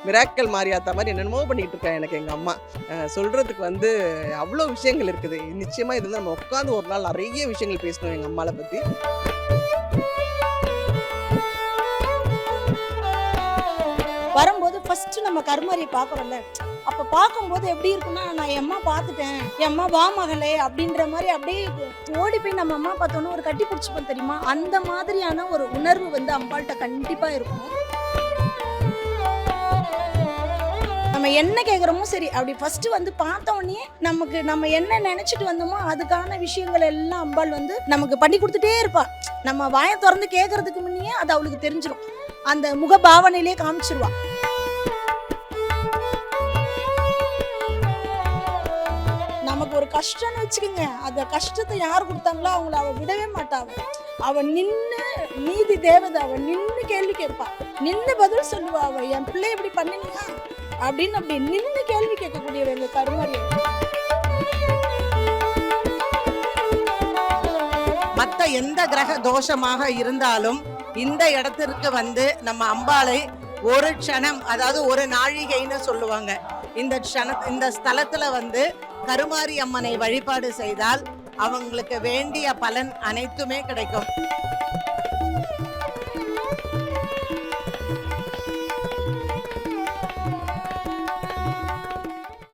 Miracle Mariyatha மாதிரி என்னென்னமோ பண்ணிக்கிட்டு இருக்காங்க எனக்கு எங்கள் அம்மா. சொல்கிறதுக்கு வந்து அவ்வளோ விஷயங்கள் இருக்குது. நிச்சயமாக இது வந்து நம்ம உட்காந்து ஒரு நாள் நிறைய விஷயங்கள் பேசணும் எங்கள் அம்மாவை பற்றி. வரும்போது ஃபர்ஸ்ட் நம்ம கருமாரியை பார்க்குறோம்ல, அப்போ பார்க்கும்போது எப்படி இருக்குன்னா, நான் என் அம்மா பார்த்துட்டேன், என் அம்மா வா மகளே அப்படின்ற மாதிரி அப்படியே ஓடி போய் நம்ம அம்மா பார்த்தோன்னா ஒரு கட்டி பிடிச்சிப்போம் தெரியுமா, அந்த மாதிரியான ஒரு உணர்வு வந்து அம்பாள்கிட்ட கண்டிப்பாக இருக்கும். நம்ம என்ன கேட்குறோமோ சரி, அப்படி ஃபர்ஸ்ட் வந்து பார்த்த உடனே நமக்கு நம்ம என்ன நினைச்சிட்டு வந்தோமோ அதுக்கான விஷயங்கள் எல்லாம் அம்பாள் வந்து நமக்கு பண்ணி கொடுத்துட்டே இருப்பா. நம்ம வாயை திறந்து கேட்கறதுக்கு முன்னே அது அவளுக்கு தெரிஞ்சிடும், அந்த முக பாவனையிலே காமிச்சிருவா. நமக்கு ஒரு கஷ்டம்னு வச்சுக்கோங்க, அந்த கஷ்டத்தை யார் கொடுத்தாங்களோ அவங்கள அவ விடவே மாட்டா. அவ நின்று நீதி தேவதை, அவ நின்று கேள்வி கேட்பா, நின்று பதில் சொல்லுவா. அவ என் பிள்ளை இப்படி பண்ணினியா அப்படின்னு அப்படி நின்று கேள்வி கேட்கக்கூடியவ எங்க கருமாரி. மற்ற எந்த கிரக தோஷமாக இருந்தாலும் இந்த இடத்திற்கு வந்து நம்ம அம்பாளை ஒரு க்ஷணம், அதாவது ஒரு நாழிகைன்னு சொல்லுவாங்க, இந்த ஸ்தலத்துல வந்து கருமாரி அம்மனை வழிபாடு செய்தால் அவங்களுக்கு வேண்டிய பலன் அனைத்துமே கிடைக்கும்.